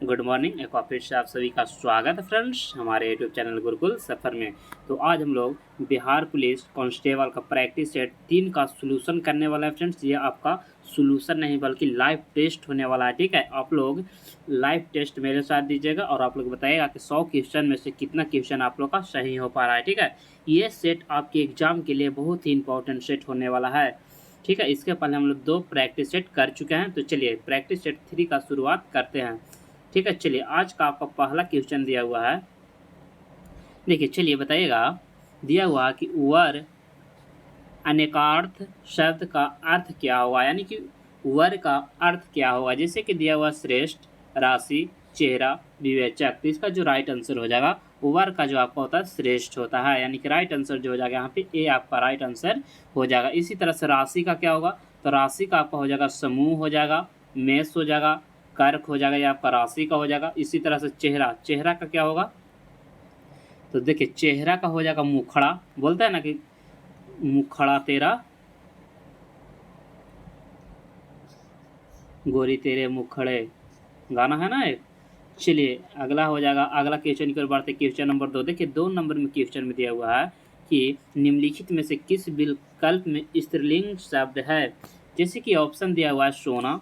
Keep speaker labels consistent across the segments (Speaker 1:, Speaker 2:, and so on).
Speaker 1: Good morning. एक बार फिर से आप सभी का स्वागत है फ्रेंड्स हमारे यूट्यूब चैनल गुरुकुल सफ़र में। तो आज हम लोग बिहार पुलिस कांस्टेबल का प्रैक्टिस सेट 3 का सोल्यूशन करने वाला है फ्रेंड्स। ये आपका सोल्यूशन नहीं बल्कि लाइव टेस्ट होने वाला है। ठीक है, आप लोग लाइव टेस्ट मेरे साथ दीजिएगा और आप लोग बताइएगा कि 100 क्वेश्चन में से कितना क्वेश्चन आप लोग का सही हो पा रहा है। ठीक है, ये सेट आपके एग्जाम के लिए बहुत ही इंपॉर्टेंट सेट होने वाला है। ठीक है, इसके पहले हम लोग 2 प्रैक्टिस सेट कर चुके हैं। तो चलिए प्रैक्टिस सेट 3 का शुरुआत करते हैं। ठीक है, चलिए आज का आपका पहला क्वेश्चन दिया हुआ है। देखिए, चलिए बताइएगा, दिया हुआ कि वर अनेकार्थ शब्द का अर्थ क्या होगा, यानी कि वर का अर्थ क्या होगा। जैसे कि दिया हुआ श्रेष्ठ, राशि, चेहरा, विवेचक। तो इसका जो राइट आंसर हो जाएगा वर का जो आपका होता है श्रेष्ठ होता है, यानी कि राइट आंसर जो हो जाएगा यहाँ पे ए आपका राइट आंसर हो जाएगा। इसी तरह से राशि का क्या होगा, तो राशि का आपका हो जाएगा समूह हो जाएगा, मेष हो जाएगा, कर्क हो जाएगा, या आपका राशि का हो जाएगा। इसी तरह से चेहरा, चेहरा का क्या होगा, तो देखिए चेहरा का हो जाएगा मुखड़ा। बोलता है ना कि मुखड़ा तेरा गोरी तेरे मुखड़े, गाना है ना एक। चलिए अगला हो जाएगा, अगला क्वेश्चन की ओर बढ़ते क्वेश्चन नंबर 2। देखिए 2 नंबर में क्वेश्चन में दिया हुआ है कि निम्नलिखित में से किस विकल्प में स्त्रीलिंग शब्द है। जैसे कि ऑप्शन दिया हुआ है सोना,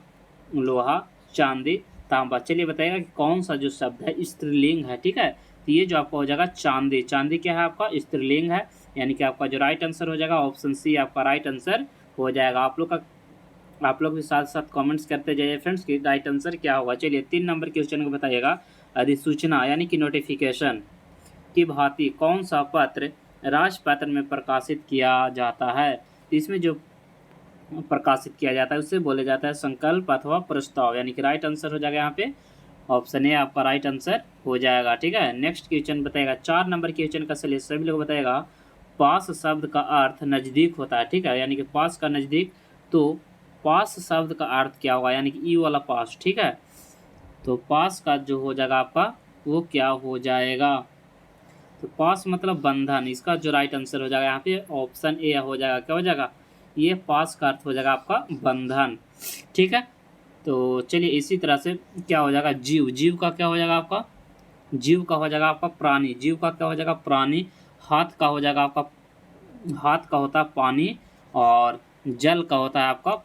Speaker 1: लोहा, चांदी, तांबा। चलिए बताइएगा कि कौन सा जो शब्द है स्त्रीलिंग है। ठीक है, तो ये जो आपका हो जाएगा चांदी। चांदी क्या है आपका स्त्रीलिंग है, यानी कि आपका जो राइट आंसर हो जाएगा ऑप्शन सी आपका राइट आंसर हो जाएगा। आप लोग भी साथ साथ कमेंट्स करते जाइए फ्रेंड्स कि राइट आंसर क्या होगा। चलिए 3 नंबर क्वेश्चन को बताइएगा। अधिसूचना यानी कि नोटिफिकेशन की भांति कौन सा पत्र राजपत्र में प्रकाशित किया जाता है। तो इसमें जो प्रकाशित किया जाता है उससे बोले जाता है संकल्प अथवा प्रस्ताव, यानी कि राइट आंसर हो जाएगा यहाँ पे ऑप्शन ए आपका राइट आंसर हो जाएगा। ठीक है, नेक्स्ट क्वेश्चन बताएगा 4 नंबर क्वेश्चन का सही सभी लोग बताएगा। पास शब्द का अर्थ नज़दीक होता है। ठीक है, यानी कि पास का नज़दीक, तो पास शब्द का अर्थ क्या होगा, यानी कि ई वाला पास। ठीक है, तो पास का जो हो जाएगा आपका वो क्या हो जाएगा, तो पास मतलब बंधन। इसका जो राइट आंसर हो जाएगा यहाँ पे ऑप्शन ए हो जाएगा। क्या हो जाएगा, ये पास का अर्थ हो जाएगा आपका बंधन। ठीक है, तो चलिए इसी तरह से क्या हो जाएगा जीव। जीव का क्या हो जाएगा आपका, जीव का हो जाएगा आपका प्राणी। जीव का क्या हो जाएगा प्राणी। हाथ का हो जाएगा आपका, हाथ का होता है पानी, और जल का होता है आपका,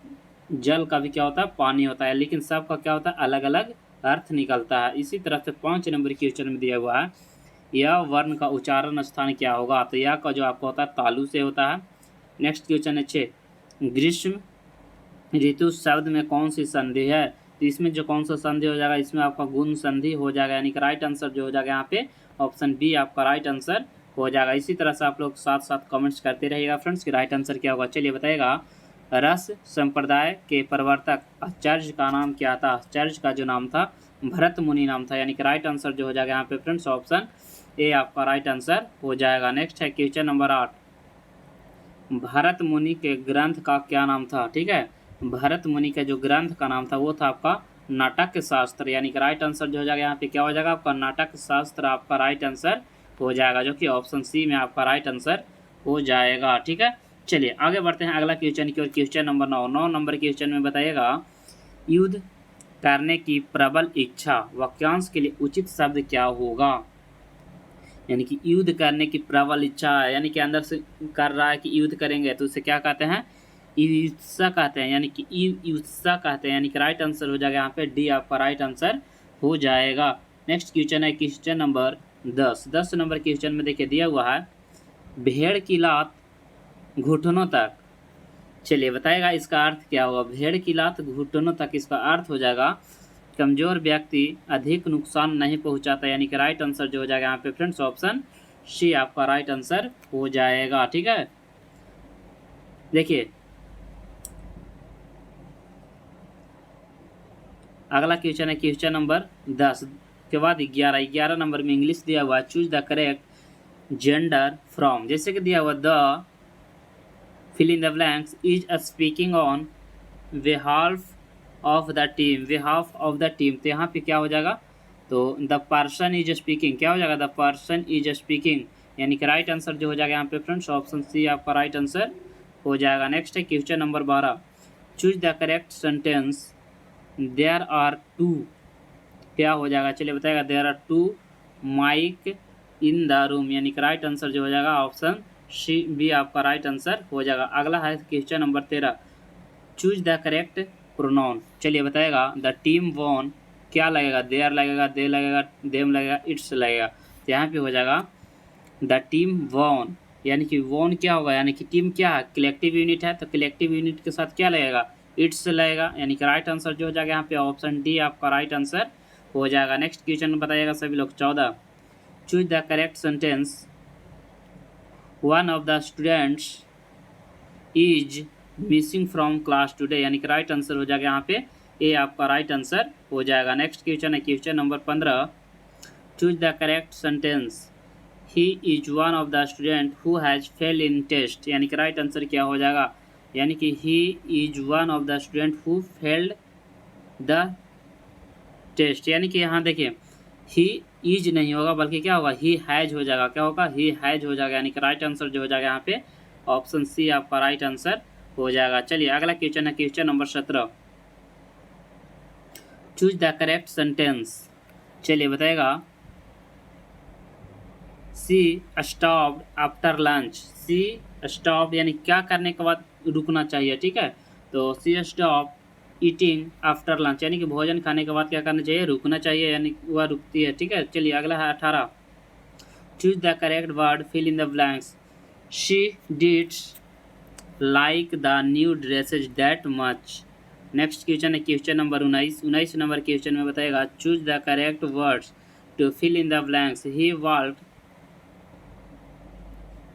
Speaker 1: जल का भी क्या होता है पानी होता है, लेकिन सबका क्या होता है अलग अलग अर्थ निकलता है। इसी तरह से 5 नंबर क्वेश्चन में दिया हुआ है यह वर्ण का उच्चारण स्थान क्या होगा। तो यह का जो आपका होता है तालु से होता है। नेक्स्ट क्वेश्चन है 6, ग्रीष्म ऋतु शब्द में कौन सी संधि है। तो इसमें जो कौन सा संधि हो जाएगा, इसमें आपका गुण संधि हो जाएगा, यानी कि राइट आंसर जो हो जाएगा यहाँ पे ऑप्शन बी आपका राइट आंसर हो जाएगा। इसी तरह से आप लोग साथ साथ कमेंट्स करते रहिएगा फ्रेंड्स कि राइट आंसर क्या होगा। चलिए बताइएगा, रस संप्रदाय के प्रवर्तक आचार्य का नाम क्या था। आचार्य का जो नाम था भरत मुनि नाम था, यानी कि राइट आंसर जो हो जाएगा यहाँ पे फ्रेंड्स ऑप्शन ए आपका राइट आंसर हो जाएगा। नेक्स्ट है क्वेश्चन नंबर 8, भरत मुनि के ग्रंथ का क्या नाम था। ठीक है, भरत मुनि का जो ग्रंथ का नाम था वो था आपका नाटक शास्त्र, यानी कि राइट आंसर जो हो जाएगा यहाँ पे क्या हो जाएगा आपका नाटक शास्त्र आपका राइट आंसर हो जाएगा, जो कि ऑप्शन सी में आपका राइट आंसर हो जाएगा। ठीक है, चलिए आगे बढ़ते हैं अगला क्वेश्चन की ओर। Question number 9। 9 नंबर क्वेश्चन में बताइएगा, युद्ध करने की प्रबल इच्छा वाक्यांश के लिए उचित शब्द क्या होगा। यानी कि युद्ध करने की प्रबल इच्छा है, यानी कि अंदर से कर रहा है कि युद्ध करेंगे, तो उसे क्या कहते हैं ईर्ष्या कहते हैं, यानी कि ईर्ष्या कहते हैं, यानी कि राइट आंसर हो जाएगा यहाँ पे डी आपका राइट आंसर हो जाएगा। नेक्स्ट क्वेश्चन है क्वेश्चन नंबर 10। 10 नंबर क्वेश्चन में देखिए दिया हुआ है भेड़ की लात घुटनों तक। चलिए बताएगा इसका अर्थ क्या होगा। भेड़ की लात घुटनों तक, इसका अर्थ हो जाएगा कमजोर व्यक्ति अधिक नुकसान नहीं पहुंचाता, यानी कि राइट आंसर जो हो जाएगा यहाँ पे फ्रेंड्स ऑप्शन सी आपका राइट आंसर हो जाएगा। ठीक है, देखिए अगला क्वेश्चन है क्वेश्चन नंबर 10 के बाद 11। 11 नंबर में इंग्लिश दिया हुआ choose the correct gender from. जैसे कि दिया हुआ the fill in the blanks is speaking on behalf of the team, behalf of the team. तो यहाँ पे क्या हो जाएगा, तो द पर्सन इज स्पीकिंग क्या हो जाएगा द पर्सन इज स्पीकिंग, यानी कि राइट आंसर जो हो जाएगा यहाँ पे फ्रेंड्स ऑप्शन सी आपका राइट आंसर हो जाएगा। नेक्स्ट है question number 12, choose the correct sentence there are 2 क्या हो जाएगा, चलिए बताएगा। There are 2 mike in the room, यानी कि राइट आंसर जो हो जाएगा ऑप्शन सी बी आपका राइट आंसर हो जाएगा। अगला है question number 13, choose the correct pronoun. चलिए बताएगा द टीम वॉन, क्या लगेगा, देयर लगेगा, दे लगेगा, देम लगेगा, इट्स लगेगा। तो यहाँ पे हो जाएगा द टीम वॉन, यानी कि वॉन क्या होगा, यानी कि टीम क्या है, कलेक्टिव यूनिट है, तो कलेक्टिव यूनिट के साथ क्या लगेगा, इट्स लगेगा, यानी कि राइट आंसर जो हो जाएगा यहाँ पे ऑप्शन डी आपका राइट आंसर हो जाएगा। नेक्स्ट क्वेश्चन बताइएगा सभी लोग 14, choose the correct sentence, one of the students is missing from class today, यानी कि राइट आंसर हो जाएगा यहाँ पे ए आपका राइट आंसर हो जाएगा। नेक्स्ट क्वेश्चन है question number 15, choose the correct sentence, he is one of the student who has fail in test, यानी कि राइट आंसर क्या हो जाएगा, यानी कि he is one of the student who failed the test, यानी कि यहाँ देखिए ही इज नहीं होगा बल्कि क्या होगा, ही हैज हो जाएगा, क्या होगा, ही हैज हो जाएगा, यानी कि राइट आंसर जो हो जाएगा यहाँ पे ऑप्शन सी आपका राइट आंसर हो जाएगा। चलिए अगला क्वेश्चन है question number 17, choose the correct sentence. चलिए बताएगा सी स्टॉप्ड आफ्टर लंच, सी स्टॉप्ड यानी क्या करने के बाद रुकना चाहिए, ठीक है, तो सी स्टॉप ईटिंग आफ्टर लंच, यानी कि भोजन खाने के बाद क्या करना चाहिए, रुकना चाहिए, यानी वह रुकती है, ठीक है। चलिए अगला है 18, choose the correct word, fill in the blanks. She डिड्स like the new dresses that much. Next question है क्वेश्चन नंबर 19 नंबर क्वेश्चन में बताएगा choose the correct words to fill in the blanks. He walked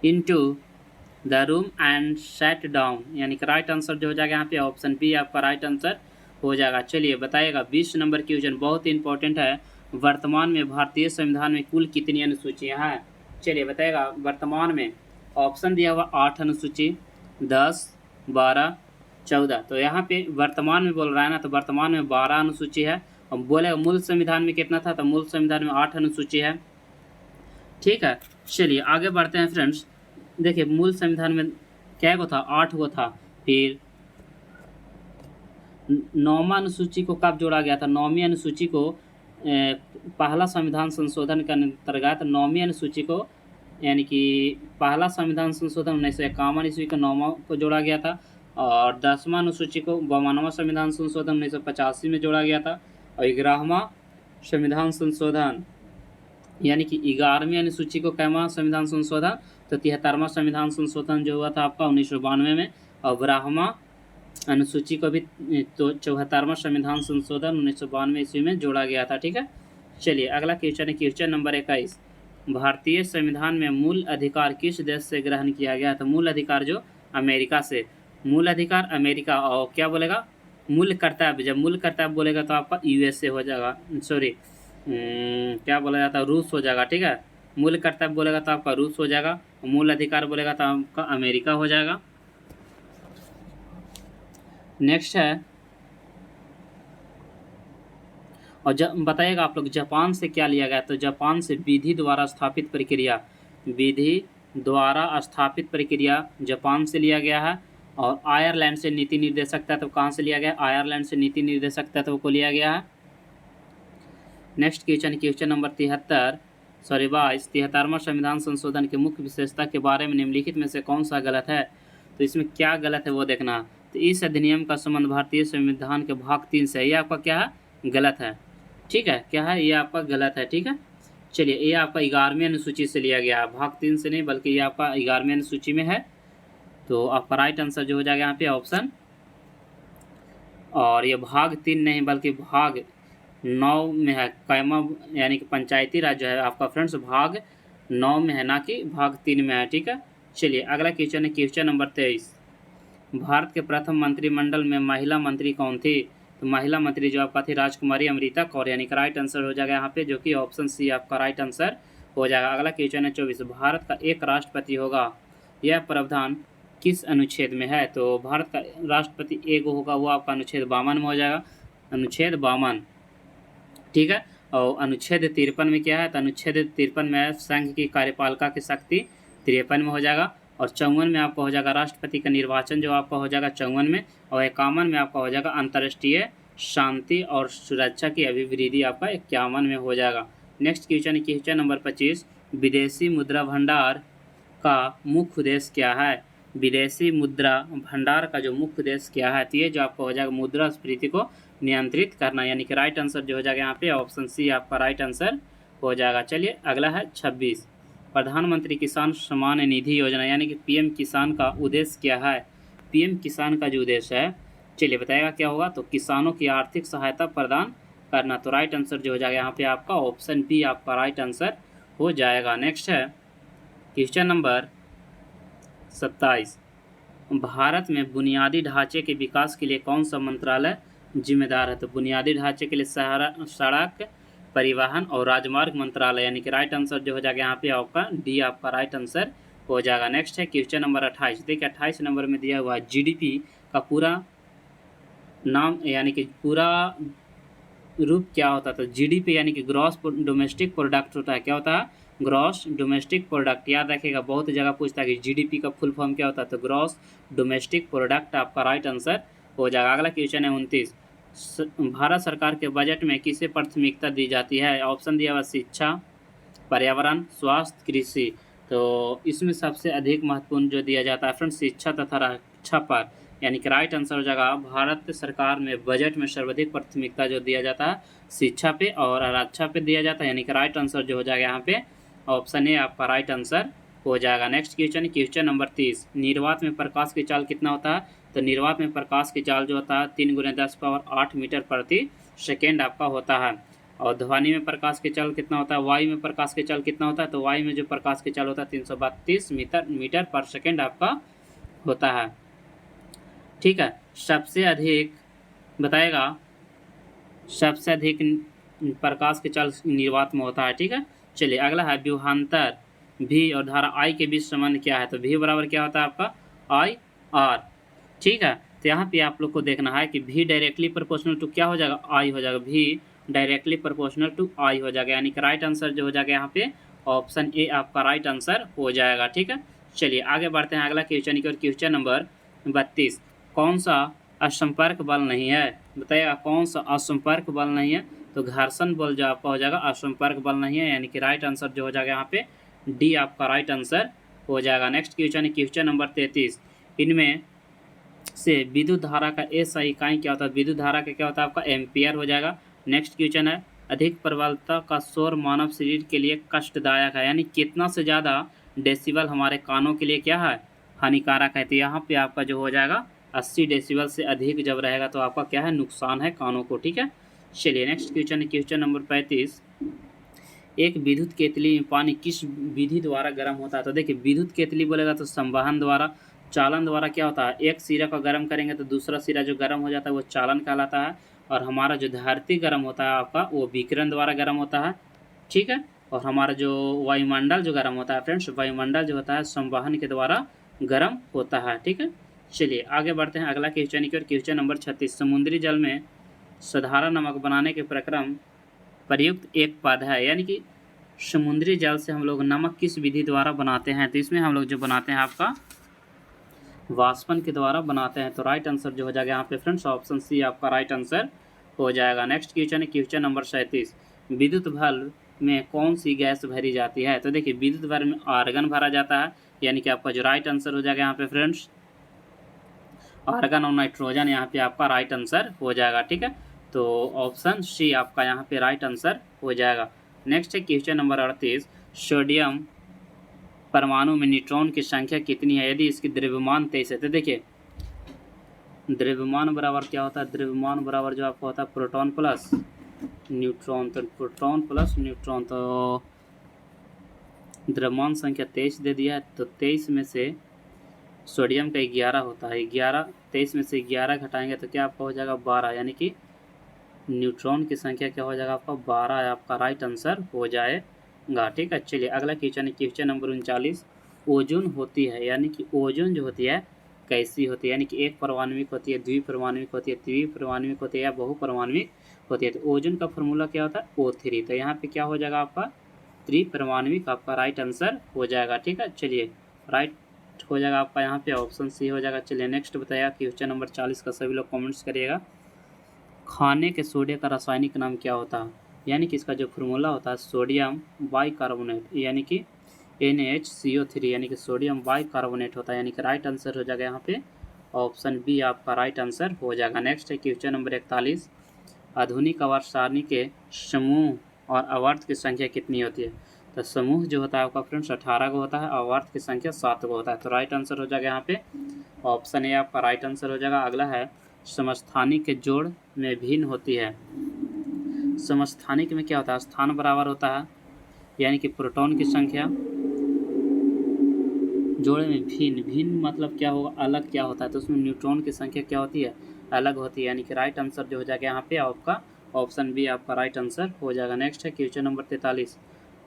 Speaker 1: into the room and sat down, यानी कि right answer जो हो जाएगा यहाँ पे ऑप्शन बी आपका राइट आंसर हो जाएगा। चलिए बताएगा 20 नंबर क्वेश्चन बहुत इंपॉर्टेंट है, वर्तमान में भारतीय संविधान में कुल कितनी अनुसूचियाँ हैं। चलिए बताएगा वर्तमान में ऑप्शन दिया हुआ 8 अनुसूची, 10, 12, 14, तो यहाँ पे वर्तमान में बोल रहा है ना, तो वर्तमान में 12 अनुसूची है, और बोले मूल संविधान में कितना था, तो मूल संविधान में 8 अनुसूची है, ठीक है। चलिए आगे बढ़ते हैं फ्रेंड्स, देखिए मूल संविधान में क्या गो था, 8 गो था, फिर 9वां अनुसूची को कब जोड़ा गया था, 9वीं अनुसूची को पहला संविधान संशोधन के अंतर्गत 9वीं अनुसूची को, यानी कि पहला संविधान संशोधन 1951 ईस्वी को 9वां को जोड़ा गया था, और 10वां अनुसूची को 52वां संविधान संशोधन 1985 में जोड़ा गया था, और 11वां संविधान संशोधन यानी कि 11वीं अनुसूची को कैवा संविधान संशोधन, तो 73वां संविधान संशोधन जो हुआ था आपका 1992 में, और 12वां अनुसूची को भी तो 74वां संविधान संशोधन 1992 ईस्वी में जोड़ा गया था, ठीक है। चलिए अगला क्वेश्चन है क्वेश्चन नंबर 21, भारतीय संविधान में मूल अधिकार किस देश से ग्रहण किया गया, तो मूल अधिकार जो अमेरिका से, मूल अधिकार अमेरिका, और क्या बोलेगा मूल कर्तव्य, जब मूल कर्तव्य बोलेगा तो आपका यूएसए हो जाएगा, सॉरी क्या बोला जाता है, रूस हो जाएगा, ठीक है। मूल कर्तव्य बोलेगा तो आपका रूस हो जाएगा, मूल अधिकार बोलेगा तो आपका अमेरिका हो जाएगा। नेक्स्ट है, और बताइएगा आप लोग जापान से क्या लिया गया, तो जापान से विधि द्वारा स्थापित प्रक्रिया, विधि द्वारा स्थापित प्रक्रिया जापान से लिया गया है, और आयरलैंड से नीति निर्देशक तत्व कहाँ से लिया गया, आयरलैंड से नीति निर्देशक तत्व को लिया गया है। नेक्स्ट क्वेश्चन नंबर 22, 73वां संविधान संशोधन के मुख्य विशेषता के बारे में निम्नलिखित में से कौन सा गलत है, तो इसमें क्या गलत है वो देखना। तो इस अधिनियम का संबंध भारतीय संविधान के भाग 3 से है, ये आपका क्या है, गलत है, ठीक है, क्या है, ये आपका गलत है, ठीक है। चलिए ये आपका 11वीं अनुसूची से लिया गया है, भाग 3 से नहीं बल्कि ये आपका 11वीं अनुसूची में है, तो आपका राइट आंसर जो हो जाएगा यहाँ पे ऑप्शन, और ये भाग 3 नहीं बल्कि भाग 9 में है, कैमा यानी कि पंचायती राज जो है आपका फ्रेंड्स भाग 9 में है, ना कि भाग 3 में है, ठीक है। चलिए अगला क्वेश्चन है क्वेश्चन नंबर 23, भारत के प्रथम मंत्रिमंडल में महिला मंत्री कौन थी, तो महिला मंत्री जो आपका थी राजकुमारी अमृता कौर, यानी कि राइट आंसर हो जाएगा यहाँ पे जो कि ऑप्शन सी आपका राइट आंसर हो जाएगा। अगला क्वेश्चन है 24, भारत का एक राष्ट्रपति होगा, यह प्रावधान किस अनुच्छेद में है, तो भारत का राष्ट्रपति एक होगा वो आपका अनुच्छेद 52 में हो जाएगा, अनुच्छेद 52, ठीक है। और अनुच्छेद 53 में क्या है, तो अनुच्छेद 53 में संघ की कार्यपालिका की शक्ति 53 में हो जाएगा, और 54 में आपका हो जाएगा राष्ट्रपति का निर्वाचन जो आपका हो जाएगा 54 में, और 51 में आपका हो जाएगा अंतर्राष्ट्रीय शांति और सुरक्षा की अभिवृद्धि आपका 51 में हो जाएगा। नेक्स्ट क्वेश्चन नंबर 25, विदेशी मुद्रा भंडार का मुख्य उद्देश्य क्या है? विदेशी मुद्रा भंडार का जो मुख्य उद्देश्य क्या है? तो ये जो आपका हो जाएगा मुद्रास्फीति को नियंत्रित करना, यानी कि राइट आंसर जो हो जाएगा यहाँ पे ऑप्शन सी आपका राइट आंसर हो जाएगा। चलिए अगला है 26, प्रधानमंत्री किसान सम्मान निधि योजना यानी कि पीएम किसान का उद्देश्य क्या है? पीएम किसान का जो उद्देश्य है, चलिए बताएगा क्या होगा। तो किसानों की आर्थिक सहायता प्रदान करना। तो राइट आंसर जो हो जाएगा यहाँ पे आपका ऑप्शन बी आपका राइट आंसर हो जाएगा। नेक्स्ट है क्वेश्चन नंबर 27, भारत में बुनियादी ढांचे के विकास के लिए कौन सा मंत्रालय जिम्मेदार है? तो बुनियादी ढांचे के लिए सड़क परिवहन और राजमार्ग मंत्रालय, यानी कि राइट आंसर जो हो जाएगा यहाँ पे आपका डी आपका राइट आंसर हो जाएगा। नेक्स्ट है क्वेश्चन नंबर 28, देखिए 28 नंबर में दिया हुआ है जीडीपी का पूरा नाम यानी कि पूरा रूप क्या होता है? तो जीडीपी यानी कि ग्रॉस डोमेस्टिक प्रोडक्ट होता है। क्या होता है? Gross domestic product. याद रखिएगा, बहुत जगह पूछता है कि जीडीपी का फुल फॉर्म क्या होता है? तो ग्रॉस डोमेस्टिक प्रोडक्ट आपका राइट आंसर हो जाएगा। अगला क्वेश्चन है 29, भारत सरकार के बजट में किसे प्राथमिकता दी जाती है? ऑप्शन दिया हुआ शिक्षा, पर्यावरण, स्वास्थ्य, कृषि। तो इसमें सबसे अधिक महत्वपूर्ण जो दिया जाता है फ्रेंड्स शिक्षा तथा रक्षा पर, यानी कि राइट आंसर हो जाएगा भारत सरकार में बजट में सर्वाधिक प्राथमिकता जो दिया जाता है शिक्षा पे और रक्षा पे दिया जाता है, यानी कि राइट आंसर जो हो जाएगा यहाँ पे ऑप्शन ए आपका राइट आंसर हो जाएगा। नेक्स्ट क्वेश्चन नंबर 30, निर्वात में प्रकाश की चाल कितना होता है? तो निर्वात में प्रकाश की चाल जो होता है 3 × 10⁸ मीटर प्रति सेकेंड आपका होता है। और ध्वनि में प्रकाश की चाल कितना होता है? वायु में प्रकाश की चाल कितना होता है? तो वायु में जो प्रकाश की चाल होता है 332 मीटर पर सेकेंड आपका होता है। ठीक है, सबसे अधिक बताएगा सबसे अधिक प्रकाश की चाल निर्वात में होता है। ठीक है, चलिए अगला है विभवांतर भी और धारा आई के बीच संबंध क्या है? तो भी बराबर क्या होता है आपका आई आर। ठीक है, तो यहाँ पे आप लोग को देखना है कि भी डायरेक्टली प्रोपोर्शनल टू क्या हो जाएगा? आई हो जाएगा। भी डायरेक्टली प्रोपोर्शनल टू आई हो जाएगा, यानी कि राइट आंसर जो हो जाएगा यहाँ पे ऑप्शन ए आपका राइट आंसर हो जाएगा। ठीक है, चलिए आगे बढ़ते हैं अगला क्वेश्चन नंबर 32, कौन सा असंपर्क बल नहीं है? बताइएगा कौन सा असंपर्क बल नहीं है? तो घर्षण बल जो आपका हो जाएगा असंपर्क बल नहीं है, यानी कि राइट आंसर जो हो जाएगा यहाँ पे डी आपका राइट आंसर हो जाएगा। नेक्स्ट क्वेश्चन नंबर 33, इनमें से विद्युत धारा का एसआई इकाई क्या होता है? विद्युत धारा का क्या होता है आपका एम्पियर हो जाएगा। नेक्स्ट क्वेश्चन है अधिक प्रबलता का शोर मानव शरीर के लिए कष्टदायक है, यानी कितना से ज़्यादा डेसिबल हमारे कानों के लिए क्या है? हानिकारक है। तो यहाँ पे आपका जो हो जाएगा 80 डेसिबल से अधिक जब रहेगा तो आपका क्या है? नुकसान है कानों को। ठीक है, चलिए नेक्स्ट क्वेश्चन नंबर 35, एक विद्युत केतली में पानी किस विधि द्वारा गर्म होता है? तो देखिए विद्युत केतली बोलेगा तो संवहन द्वारा, चालन द्वारा क्या होता है? एक सिरा को गर्म करेंगे तो दूसरा सिरा जो गर्म हो जाता है वो चालन कहलाता है। और हमारा जो धरती गर्म होता है आपका वो विकिरण द्वारा गर्म होता है। ठीक है, और हमारा जो वायुमंडल जो गर्म होता है फ्रेंड्स, वायुमंडल जो होता है संवहन के द्वारा गर्म होता है। ठीक है, चलिए आगे बढ़ते हैं अगला क्वेश्चन नंबर 36, समुद्री जल में साधारण नमक बनाने के प्रक्रम प्रयुक्त एक पद है, यानी कि समुद्री जल से हम लोग नमक किस विधि द्वारा बनाते हैं? तो इसमें हम लोग जो बनाते हैं आपका वाष्पन के द्वारा बनाते हैं। तो राइट आंसर जो हो जाएगा यहाँ पे फ्रेंड्स ऑप्शन सी आपका राइट आंसर हो जाएगा। नेक्स्ट क्वेश्चन नंबर 37, विद्युत बल्ब में कौन सी गैस भरी जाती है? तो देखिए विद्युत बल्ब में आर्गन भरा जाता है, यानी कि आपका जो राइट आंसर हो जाएगा यहाँ पे फ्रेंड्स आर्गन और नाइट्रोजन यहाँ पे आपका राइट आंसर हो जाएगा। ठीक है, तो ऑप्शन सी आपका यहाँ पे राइट आंसर हो जाएगा। नेक्स्ट है क्वेश्चन नंबर 38, सोडियम परमाणु में न्यूट्रॉन की संख्या कितनी है यदि इसकी द्रव्यमान 23 है? तो देखिए द्रव्यमान बराबर क्या होता है? द्रव्यमान बराबर जो आपका होता है प्रोटॉन प्लस न्यूट्रॉन। तो प्रोटॉन प्लस न्यूट्रॉन, तो द्रव्यमान संख्या 23 दे दिया है, तो 23 में से सोडियम का 11 होता है। 23 में से 11 घटाएंगे तो क्या आपका हो जाएगा 12, यानी कि न्यूट्रॉन की संख्या क्या हो जाएगा आपका 12 आपका राइट आंसर हो जाएगा। ठीक है, चलिए अगला क्वेश्चन नंबर 39, ओजोन होती है, यानी कि ओजोन जो होती है कैसी होती है? यानी कि एक परमाणविक होती है, द्विपरमाणविक होती है, त्रिपरमाणविक होती है या बहुपरमाणविक होती है? तो ओजोन का फॉर्मूला क्या होता है? O3। तो यहाँ पे क्या हो जाएगा आपका त्रिपरमाणविक आपका राइट आंसर हो जाएगा। ठीक है, चलिए राइट हो जाएगा आपका यहाँ पे ऑप्शन सी हो जाएगा। चलिए नेक्स्ट बताइएगा क्वेश्चन नंबर 40 का सभी लोग कमेंट्स करिएगा। खाने के सोडे का रासायनिक नाम क्या होता है? यानी कि इसका जो फार्मूला होता है सोडियम बाइकार्बोनेट, यानी कि NaHCO3, यानी कि सोडियम बाइकार्बोनेट होता है, यानी कि राइट आंसर हो जाएगा यहाँ पे ऑप्शन बी आपका राइट आंसर हो जाएगा। नेक्स्ट है क्वेश्चन नंबर 41, आधुनिक आवर्त सारणी के समूह और आवर्त की संख्या कितनी होती है? तो समूह जो होता है आपका फ्रेंड्स 18 को होता है, आवर्त की संख्या 7 को होता है, तो राइट आंसर हो जाएगा यहाँ पे ऑप्शन ए आपका राइट आंसर हो जाएगा। अगला है समस्थानिक के जोड़ में भिन्न होती है। समस्थानिक में क्या होता है? स्थान बराबर होता है, यानी कि प्रोटॉन की संख्या, जोड़े में भिन्न, भिन्न मतलब क्या होगा? अलग क्या होता है? तो उसमें न्यूट्रॉन की संख्या क्या होती है? अलग होती है, यानी कि राइट आंसर जो हो जाएगा यहाँ पे आपका ऑप्शन बी आपका राइट आंसर हो जाएगा। नेक्स्ट है क्वेश्चन नंबर 43,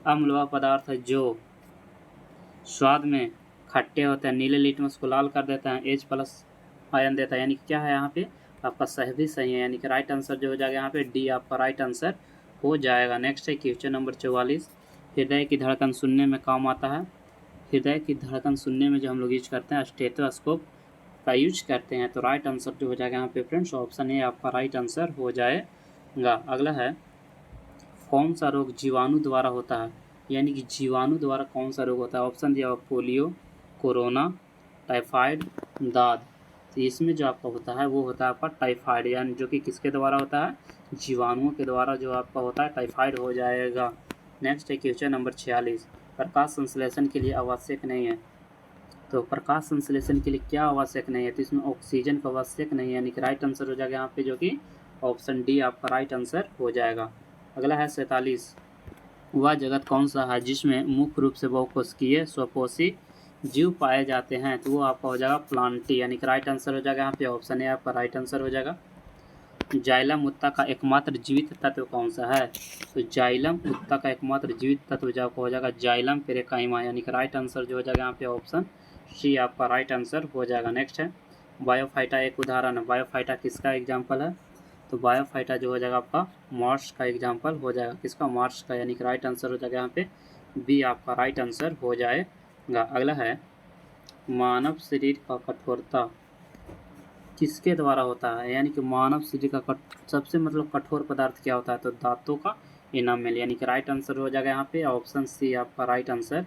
Speaker 1: अम्ल वह पदार्थ है जो स्वाद में खट्टे होते हैं, नीले लिटमस को लाल कर देते हैं, H+ आयन देता है, यानी कि क्या है यहाँ पे आपका सही सही है, यानी कि राइट आंसर जो हो जाएगा यहाँ पे डी आपका राइट आंसर हो जाएगा। नेक्स्ट है क्वेश्चन नंबर 44, हृदय की धड़कन सुनने में काम आता है। हृदय की धड़कन सुनने में जो हम लोग यूज करते हैं स्टेथोस्कोप का यूज करते हैं, तो राइट आंसर जो हो जाएगा यहाँ पे फ्रेंड्स ऑप्शन ए आपका राइट आंसर हो जाएगा। अगला है कौन सा रोग जीवाणु द्वारा होता है? यानी कि जीवाणु द्वारा कौन सा रोग होता है? ऑप्शन दिया हुआ पोलियो, कोरोना, टाइफाइड, दाद। तो इसमें जो आपका होता है वो होता है आपका टाइफाइड, यानी जो कि किसके द्वारा होता है? जीवाणुओं के द्वारा जो आपका होता है टाइफाइड हो जाएगा। नेक्स्ट है क्वेश्चन नंबर 46, प्रकाश संश्लेषण के लिए आवश्यक नहीं है। तो प्रकाश संश्लेषण के लिए क्या आवश्यक नहीं है? तो इसमें ऑक्सीजन का आवश्यक नहीं है, यानी कि राइट आंसर हो जाएगा यहाँ पे जो कि ऑप्शन डी आपका राइट आंसर हो जाएगा। अगला है 47, वह जगत कौन सा है जिसमें मुख्य रूप से बहुकोशिकीय स्वपोषी जीव पाए जाते हैं? तो वो आपका हो जाएगा प्लांटी, यानी कि राइट आंसर हो जाएगा यहाँ पे ऑप्शन ए आपका राइट आंसर हो जाएगा। जाइलम उत्ता का एकमात्र जीवित तत्व कौन सा है? तो जाइलम उत्ता का एकमात्र जीवित तत्व जो आपको हो जाएगा जाइलम पेरेकाइमा, यानी कि राइट आंसर जो हो जाएगा यहाँ पे ऑप्शन सी आपका राइट आंसर हो जाएगा। नेक्स्ट है बायोफाइटा एक उदाहरण है, बायोफाइटा किसका एग्जाम्पल है? तो बायोफाइटा जो हो जाएगा आपका मार्स का एग्जाम्पल हो जाएगा, किसका? मार्स का, यानी कि राइट आंसर हो जाएगा यहाँ पे बी आपका राइट आंसर हो जाएगा। अगला है मानव शरीर का कठोरता किसके द्वारा होता है? यानी कि मानव शरीर का सबसे मतलब कठोर पदार्थ क्या होता है? तो दांतों का इनामेल, यानी कि राइट आंसर हो जाएगा यहाँ पे ऑप्शन सी आपका राइट आंसर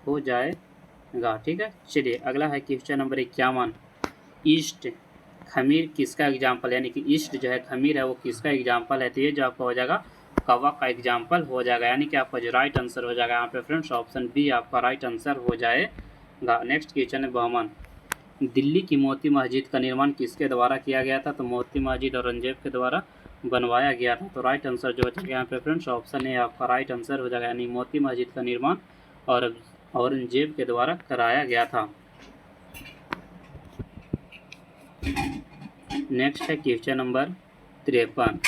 Speaker 1: हो जाएगा। ठीक है, चलिए अगला है क्वेश्चन नंबर 51, ईस्ट खमीर किसका एग्जाम्पल? यानी कि ईस्ट जो है खमीर है वो किसका एग्जाम्पल है? तो ये जो आपका हो जाएगा कवक का एग्जाम्पल हो जाएगा, यानी कि आपका जो राइट आंसर हो जाएगा यहाँ पे फ्रेंड्स ऑप्शन बी आपका राइट आंसर हो जाएगा। नेक्स्ट क्वेश्चन है बहमन, दिल्ली की मोती मस्जिद का निर्माण किसके द्वारा किया गया था? तो मोती मस्जिद औरंगजेब के द्वारा बनवाया गया था, तो राइट आंसर जो हो जाएगा यहाँ पे फ्रेंड्स ऑप्शन ए आपका राइट आंसर हो जाएगा, यानी मोती मस्जिद का निर्माण और औरंगजेब के द्वारा कराया गया था। नेक्स्ट है क्वेश्चन नंबर 53,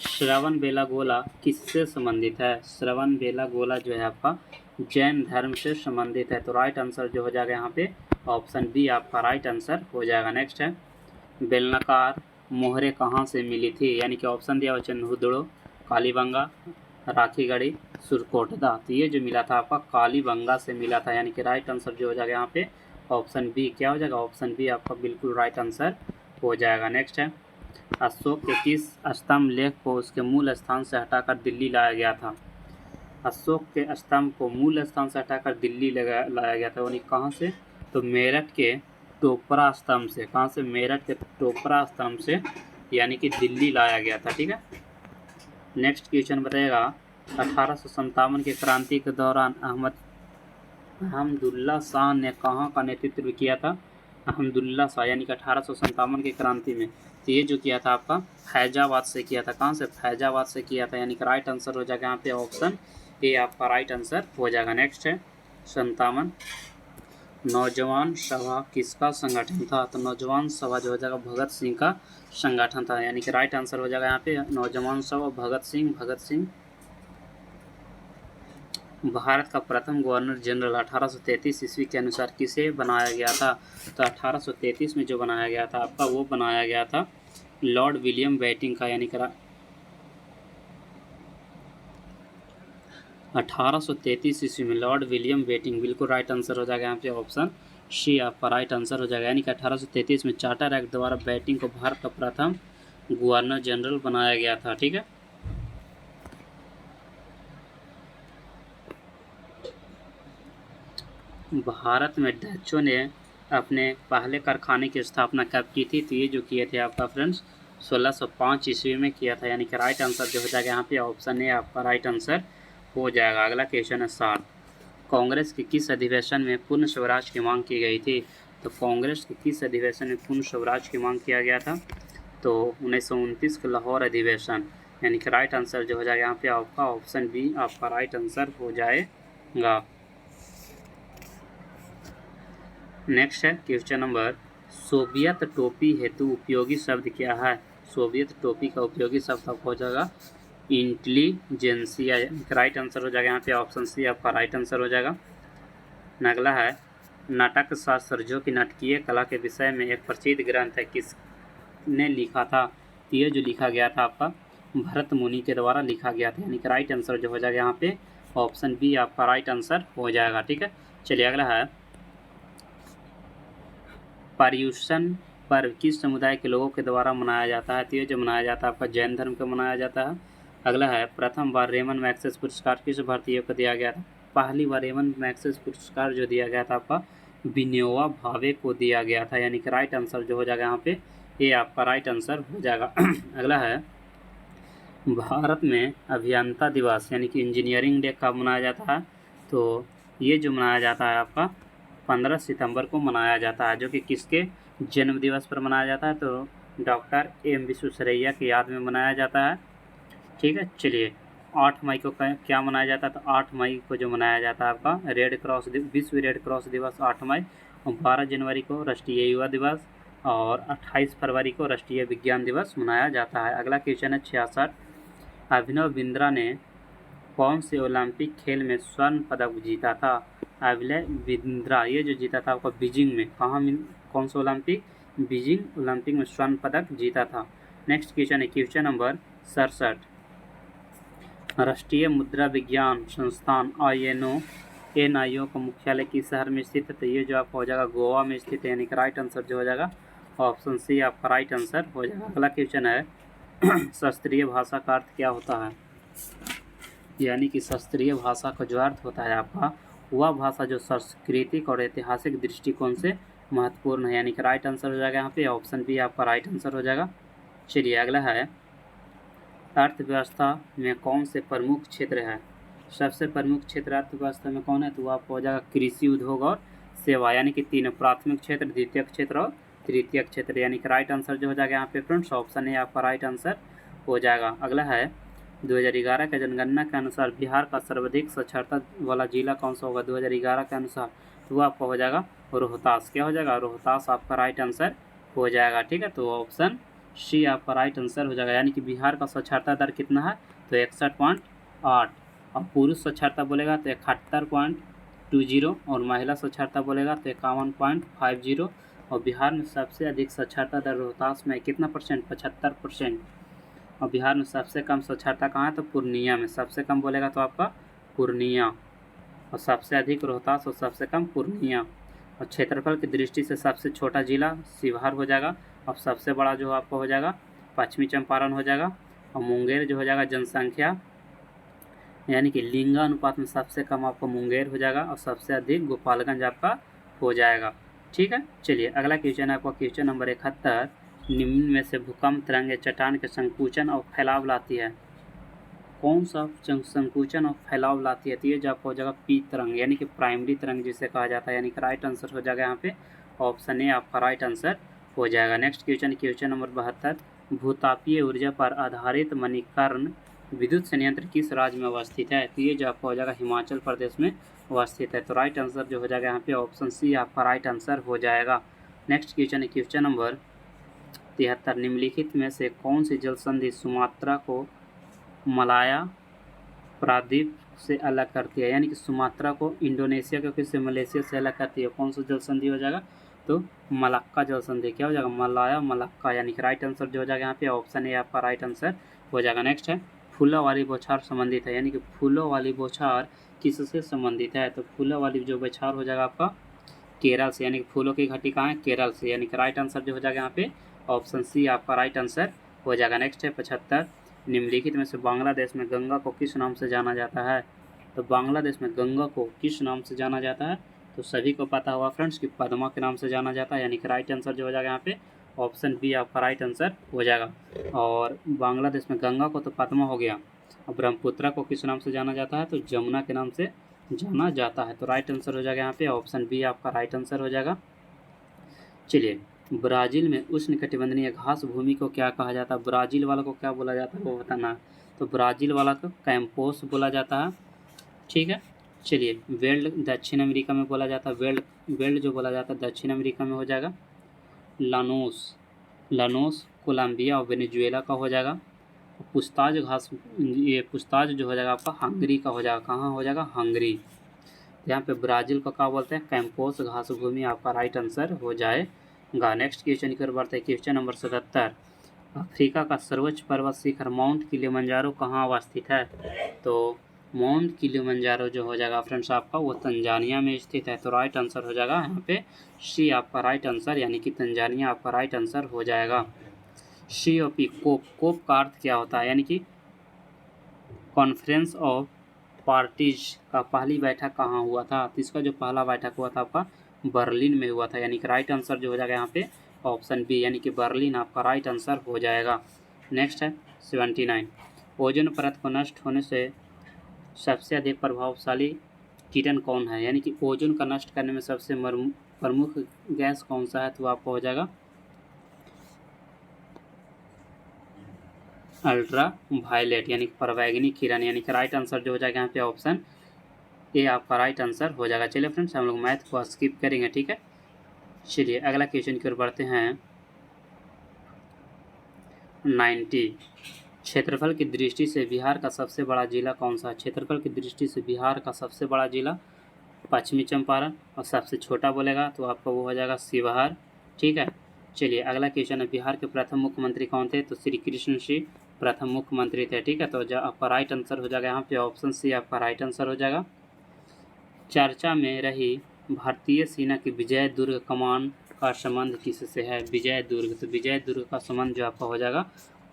Speaker 1: श्रवण बेलागोला किससे संबंधित है? श्रवण बेलागोला जो है आपका जैन धर्म से संबंधित है, तो राइट आंसर जो हो जाएगा यहाँ पे ऑप्शन बी आपका राइट आंसर हो जाएगा। नेक्स्ट है बेलनाकार मोहरें कहाँ से मिली थी? यानी कि ऑप्शन दिया हुआ चंदहुदड़ो, कालीबंगा, राखीगढ़ी, सुरकोटदा। तो ये जो मिला था आपका कालीबंगा से मिला था, यानी कि राइट आंसर जो हो जाएगा यहाँ पे ऑप्शन बी क्या हो जाएगा? ऑप्शन बी आपका बिल्कुल राइट आंसर हो जाएगा। नेक्स्ट है अशोक के किस स्तंभ लेख को उसके मूल स्थान से हटाकर दिल्ली लाया गया था? अशोक के स्तंभ को मूल स्थान से हटाकर दिल्ली लाया गया था, यानी कहाँ से? तो मेरठ के टोपरा स्तंभ से, कहाँ से? मेरठ के टोपरा स्तंभ से, यानी कि दिल्ली लाया गया था। ठीक है, नेक्स्ट क्वेश्चन बताएगा 1857 के क्रांति के दौरान अहमदुल्ला शाह ने कहाँ का नेतृत्व किया था? अहमदुल्ला शाह, यानी कि 1857 की क्रांति में, तो ये जो किया था आपका फैजाबाद से किया था। कहाँ से? फैजाबाद से किया था, यानी कि राइट आंसर हो जाएगा यहाँ पे ऑप्शन ए आपका राइट आंसर हो जाएगा। नेक्स्ट है 57, नौजवान सभा किसका संगठन था? तो नौजवान सभा जो हो जाएगा भगत सिंह का संगठन था, यानी कि राइट आंसर हो जाएगा यहाँ पे नौजवान सभा भगत सिंह भारत का प्रथम गवर्नर जनरल 1833 ईस्वी के अनुसार किसे बनाया गया था? तो 1833 में जो बनाया गया था आपका वो बनाया गया था लॉर्ड विलियम बेंटिंग का, यानी कि 1833 ईस्वी में लॉर्ड विलियम बेंटिंग बिल्कुल राइट आंसर हो जाएगा यहाँ पे ऑप्शन सी आपका राइट आंसर हो जाएगा, यानी कि 1833 में चार्टर एक्ट द्वारा बेंटिंग को भारत का प्रथम गवर्नर जनरल बनाया गया था। ठीक है, भारत में डचों ने अपने पहले कारखाने की स्थापना कब की थी? तो ये जो किए थे आपका फ्रेंड्स 1605 ईस्वी में किया था, यानी कि राइट आंसर जो हो जाएगा यहाँ पे ऑप्शन ए आपका राइट आंसर हो जाएगा। अगला क्वेश्चन है 60। कांग्रेस के किस अधिवेशन में पूर्ण स्वराज की मांग की गई थी? तो कांग्रेस के किस अधिवेशन में पूर्ण स्वराज की मांग किया गया था? तो 1929 का लाहौर अधिवेशन, यानी कि राइट आंसर जो हो जाएगा यहाँ पे आपका ऑप्शन बी आपका राइट आंसर हो जाएगा। नेक्स्ट है क्वेश्चन नंबर, सोवियत टोपी हेतु उपयोगी शब्द क्या है? सोवियत टोपी का उपयोगी शब्द आपको हो जाएगा इंटेलिजेंसिया, राइट आंसर हो जाएगा यहाँ पे ऑप्शन सी आपका राइट आंसर हो जाएगा। अगला है नाटक शास्त्र, जो कि नाटकीय कला के विषय में एक प्रसिद्ध ग्रंथ है, किसने लिखा था? ये जो लिखा गया था आपका भरत मुनि के द्वारा लिखा गया था, यानी कि राइट आंसर जो हो जाएगा यहाँ पे ऑप्शन बी आपका राइट आंसर हो जाएगा। ठीक है, चलिए अगला है पर्युषण पर्व किस समुदाय के लोगों के द्वारा मनाया जाता है? तो ये जो मनाया जाता है आपका जैन धर्म का मनाया जाता है। अगला है प्रथम बार रेमन मैग्सेस पुरस्कार किस भारतीय को दिया गया था? पहली बार रेमन मैग्सेस पुरस्कार जो दिया गया था आपका विनोबा भावे को दिया गया था, यानी कि राइट आंसर जो हो जाएगा यहाँ पे ये आपका राइट आंसर हो जाएगा। अगला है भारत में अभियंता दिवस यानी कि इंजीनियरिंग डे कब मनाया जाता है? तो ये जो मनाया जाता है आपका 15 सितंबर को मनाया जाता है, जो कि किसके जन्म दिवस पर मनाया जाता है? तो डॉक्टर एम विश्वेश्वरैया की याद में मनाया जाता है। ठीक है, चलिए 8 मई को क्या मनाया जाता है? तो 8 मई को जो मनाया जाता है आपका रेड क्रॉस विश्व रेड क्रॉस दिवस 8 मई, और 12 जनवरी को राष्ट्रीय युवा दिवस, और 28 फरवरी को राष्ट्रीय विज्ञान दिवस मनाया जाता है। अगला क्वेश्चन है 66। अभिनव बिंद्रा ने कौन से ओलंपिक खेल में स्वर्ण पदक जीता था? अभिनव बिंद्रा ये जो जीता था आपका बीजिंग में, कौन सा ओलंपिक? बीजिंग ओलंपिक में स्वर्ण पदक जीता था। नेक्स्ट क्वेश्चन है क्वेश्चन नंबर 67। राष्ट्रीय मुद्रा विज्ञान संस्थान NIO का मुख्यालय किस शहर में स्थित है? तो ये जो आपका हो जाएगा गोवा में स्थित है, यानी कि राइट आंसर जो हो जाएगा ऑप्शन सी आपका राइट आंसर हो जाएगा। अगला क्वेश्चन है शास्त्रीय भाषा का अर्थ क्या होता है? यानी कि शास्त्रीय भाषा का जो अर्थ होता है आपका वह भाषा जो सांस्कृतिक और ऐतिहासिक दृष्टिकोण से महत्वपूर्ण है, यानी कि राइट आंसर हो जाएगा यहाँ पे ऑप्शन बी आपका राइट आंसर हो जाएगा। चलिए अगला है अर्थव्यवस्था में कौन से प्रमुख क्षेत्र है? सबसे प्रमुख क्षेत्र अर्थव्यवस्था में कौन है? तो वह आपको हो जाएगा कृषि, उद्योग और सेवा, यानी कि तीनों प्राथमिक क्षेत्र, द्वितीय क्षेत्र और तृतीय क्षेत्र, यानी कि राइट आंसर जो हो जाएगा यहाँ पे फ्रेंड्स ऑप्शन ए आपका राइट आंसर हो जाएगा। अगला है 2011 के जनगणना के अनुसार बिहार का सर्वाधिक साक्षरता वाला जिला कौन सा होगा? 2011 के अनुसार तो वह आपका हो जाएगा रोहतास। क्या हो जाएगा? रोहतास आपका राइट आंसर हो जाएगा। ठीक है, तो ऑप्शन सी आपका राइट आंसर हो जाएगा। यानी कि बिहार का साक्षरता दर कितना है? तो 61.8, और पुरुष साक्षरता बोलेगा तो 71.20, और महिला साक्षरता बोलेगा तो 51.50, और बिहार में सबसे अधिक साक्षरता दर रोहतास में कितना परसेंट? 75%, और बिहार में सबसे कम साक्षरता कहाँ है? तो पूर्णिया में। सबसे कम बोलेगा तो आपका पूर्णिया, और सबसे अधिक रोहतास और सबसे कम पूर्णिया। और क्षेत्रफल की दृष्टि से सबसे छोटा जिला शिवहर हो जाएगा, और सबसे बड़ा जो आपको हो जाएगा पश्चिमी चंपारण हो जाएगा, और मुंगेर जो हो जाएगा जनसंख्या यानी कि लिंगानुपात में सबसे कम आपको मुंगेर हो जाएगा, और सबसे अधिक गोपालगंज आपका हो जाएगा। ठीक है, चलिए अगला क्वेश्चन है आपका क्वेश्चन नंबर 71। निम्न में से भूकंप तरंग चट्टान के संकुचन और फैलाव लाती है? कौन सा संकुचन और फैलाव लाती है? तो ये जो आपको हो जाएगा पी तरंग, यानी कि प्राइमरी तरंग जिसे कहा जाता है, यानी कि राइट आंसर हो जाएगा यहाँ पे ऑप्शन ए आपका राइट आंसर हो जाएगा। Next question number 72। भूतापीय ऊर्जा पर आधारित मणिकर्ण विद्युत संयंत्र किस राज्य में अवस्थित है? तो ये जो आपका हो जाएगा हिमाचल प्रदेश में अवस्थित है, तो राइट आंसर जो हो जाएगा यहाँ पे ऑप्शन सी आपका राइट आंसर हो जाएगा। Next question number 73। निम्नलिखित में से कौन सी जल संधि सुमात्रा को मलाया प्राद्वीप से अलग करती है? यानी कि सुमात्रा को इंडोनेशिया के किसी मलेशिया से अलग करती है, कौन सा जल संधि हो जाएगा? तो मलक्का जल संधि। क्या हो जाएगा? मलाया मलक्का, यानी कि राइट आंसर जो हो जाएगा यहाँ पे ऑप्शन ए आपका राइट आंसर हो जाएगा। नेक्स्ट है फूलों वाली बौछार संबंधित है, यानी कि फूलों वाली बौछार किससे संबंधित है? तो फूलों वाली जो बौछार हो जाएगा आपका केरल से, यानी कि फूलों की घाटी कहाँ है? केरल से, यानी कि राइट आंसर जो हो जाएगा यहाँ पे ऑप्शन सी आपका राइट आंसर हो जाएगा। नेक्स्ट है 75, निम्नलिखित में से बांग्लादेश में गंगा को किस नाम से जाना जाता है? तो बांग्लादेश में गंगा को किस नाम से जाना जाता है? तो सभी को पता होगा फ्रेंड्स कि पद्मा के नाम से जाना जाता है, यानी कि राइट आंसर जो हो जाएगा यहाँ पे ऑप्शन बी आपका राइट आंसर हो जाएगा। और बांग्लादेश में गंगा को तो पद्मा हो गया, और ब्रह्मपुत्रा को किस नाम से जाना जाता है? तो जमुना के नाम से जाना जाता है। तो राइट आंसर हो जाएगा यहाँ पे ऑप्शन बी आपका राइट आंसर हो जाएगा। चलिए, ब्राज़ील में उष्णकटिबंधीय घास भूमि को क्या कहा जाता है? ब्राज़ील वाला को क्या बोला जाता है वो बताना। तो ब्राज़ील वाला को कैंपोस बोला जाता है, ठीक है। चलिए, वेल्ड दक्षिण अमेरिका में बोला जाता है, वेल्ड जो बोला जाता है दक्षिण अमेरिका में हो जाएगा। लानोस कोलंबिया और वेनेजुएला का हो जाएगा। पुस्ताज घास, ये पुस्ताज जो हो जाएगा आपका हंगरी का हो जाएगा। कहाँ हो जाएगा? हंगरी। यहाँ पे ब्राज़ील को क्या बोलते हैं? कैंपोस घास भूमि आपका राइट आंसर हो जाएगा। नेक्स्ट क्वेश्चन की ओर बढ़ते हैं। क्वेश्चन नंबर 77, अफ्रीका का सर्वोच्च पर्वत शिखर माउंट किलिमंजारो कहाँ अवस्थित है? तो माउंट किलिमंजारो जो हो जाएगा फ्रेंड्स आपका वो तंजानिया में स्थित है। तो राइट आंसर हो जाएगा यहाँ पे सी आपका राइट आंसर, यानी कि तंजानिया आपका राइट आंसर हो जाएगा। COP, कोप का अर्थ क्या होता है? यानी कि कॉन्फ्रेंस ऑफ पार्टीज का पहली बैठक कहाँ हुआ था? तो इसका जो पहला बैठक हुआ था आपका बर्लिन में हुआ था, यानी कि राइट आंसर जो हो जाएगा यहाँ पे ऑप्शन बी, यानी कि बर्लिन आपका राइट आंसर हो जाएगा। नेक्स्ट है 79, ओजोन परत को नष्ट होने से सबसे अधिक प्रभावशाली किरण कौन है? यानी कि ओजोन का नष्ट करने में सबसे प्रमुख गैस कौन सा है? तो आपको हो जाएगा अल्ट्रा वायलेट, यानी पराबैंगनी किरण, यानी कि राइट आंसर जो हो जाएगा यहाँ पे ऑप्शन ए आपका राइट आंसर हो जाएगा। चलिए फ्रेंड्स, हम लोग मैथ को स्किप करेंगे, ठीक है। चलिए अगला क्वेश्चन की ओर बढ़ते हैं। 90, क्षेत्रफल की दृष्टि से बिहार का सबसे बड़ा जिला कौन सा है? क्षेत्रफल की दृष्टि से बिहार का सबसे बड़ा जिला पश्चिमी चंपारण, और सबसे छोटा बोलेगा तो आपका वो हो जाएगा शिवहर, ठीक है। चलिए अगला क्वेश्चन है, बिहार के प्रथम मुख्यमंत्री कौन थे? तो श्री कृष्ण सिंह प्रथम मुख्यमंत्री थे, ठीक है। तो जो आपका राइट आंसर हो जाएगा यहाँ पे ऑप्शन सी आपका राइट आंसर हो जाएगा। चर्चा में रही भारतीय सेना की विजय दुर्ग कमान का संबंध किससे है? विजय दुर्ग, तो विजय दुर्ग का संबंध जो आपका हो जाएगा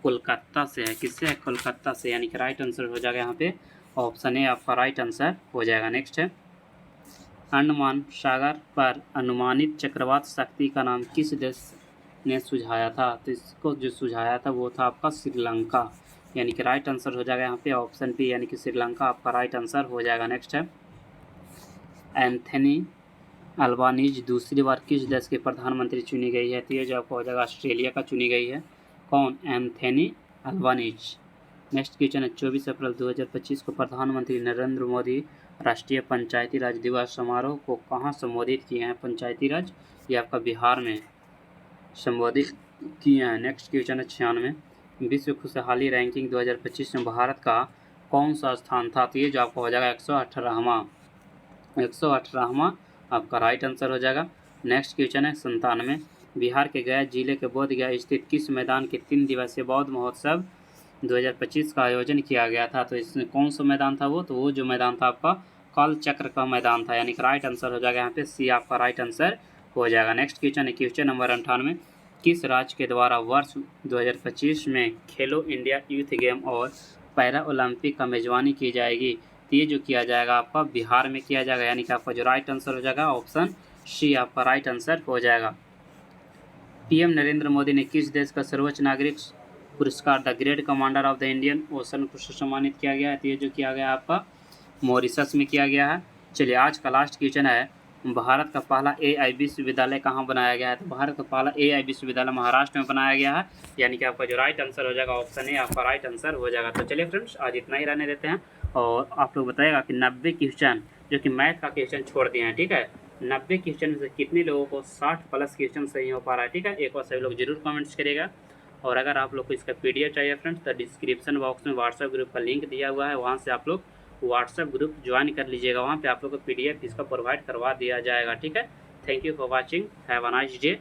Speaker 1: कोलकाता से है। किससे है? कोलकाता से, यानी कि राइट आंसर हो जाएगा यहाँ पे ऑप्शन ए आपका राइट आंसर हो जाएगा। नेक्स्ट है, अंडमान सागर पर अनुमानित चक्रवात शक्ति का नाम किस देश ने सुझाया था? तो इसको जो सुझाया था वो था आपका श्रीलंका, यानी कि राइट आंसर हो जाएगा यहाँ पे ऑप्शन बी, यानी कि श्रीलंका आपका राइट आंसर हो जाएगा। नेक्स्ट है, एंथनी अल्बानीज दूसरी बार किस देश के प्रधानमंत्री चुनी गई है? तो ये जो आपको हो जाएगा ऑस्ट्रेलिया का चुनी गई है। कौन? Anthony Albanese. नेक्स्ट क्वेश्चन है, 24 अप्रैल 2025 को प्रधानमंत्री नरेंद्र मोदी राष्ट्रीय पंचायती राज दिवस समारोह को कहाँ संबोधित किए हैं? पंचायती राज, ये आपका बिहार में संबोधित किए हैं। नेक्स्ट क्वेश्चन है 96, विश्व खुशहाली रैंकिंग 2025 में भारत का कौन सा स्थान था? तो ये जो आपको हो जाएगा 118वां आपका राइट आंसर हो जाएगा। नेक्स्ट क्वेश्चन है 97, बिहार के गया जिले के बोधगया स्थित किस मैदान के 3 दिवसीय बौद्ध महोत्सव 2025 का आयोजन किया गया था? तो इसमें कौन सा मैदान था वो? तो वो जो मैदान था आपका काल चक्र का मैदान था, यानी कि राइट आंसर हो जाएगा यहाँ पे सी आपका राइट आंसर हो जाएगा। नेक्स्ट क्वेश्चन है क्वेश्चन नंबर 98, किस राज्य के द्वारा वर्ष 2025 में खेलो इंडिया यूथ गेम और पैरा ओलंपिक का मेजबानी की जाएगी? तो ये जो किया जाएगा आपका बिहार में किया जाएगा, यानी कि आपका जो राइट आंसर हो जाएगा ऑप्शन सी आपका राइट आंसर हो जाएगा। पीएम नरेंद्र मोदी ने किस देश का सर्वोच्च नागरिक पुरस्कार the great commander of the Indian ocean को सम्मानित किया गया है? तो ये जो किया गया आपका मॉरिशस में किया गया है। चलिए आज का लास्ट क्वेश्चन है, भारत का पहला AI विश्वविद्यालय कहाँ बनाया गया है? तो भारत का पहला AI विश्वविद्यालय महाराष्ट्र में बनाया गया है, यानी कि आपका जो राइट आंसर हो जाएगा ऑप्शन ए आपका राइट आंसर हो जाएगा। तो चलिए फ्रेंड्स, आज इतना ही रहने देते हैं, और आप लोग बताएगा कि 90 क्वेश्चन जो कि मैथ का क्वेश्चन छोड़ दिए हैं, ठीक है। 90 क्वेश्चन में से कितने लोगों को 60+ क्वेश्चन सही हो पा रहा है, ठीक है। एक बार सभी लोग जरूर कमेंट्स करिएगा। और अगर आप लोग को इसका PDF चाहिए फ्रेंड्स, तो डिस्क्रिप्शन बॉक्स में व्हाट्सएप ग्रुप का लिंक दिया हुआ है, वहाँ से आप लोग व्हाट्सएप ग्रुप ज्वाइन कर लीजिएगा। वहाँ पे आप लोग को PDF इसका प्रोवाइड करवा दिया जाएगा, ठीक है। Thank you for watching, have a nice day.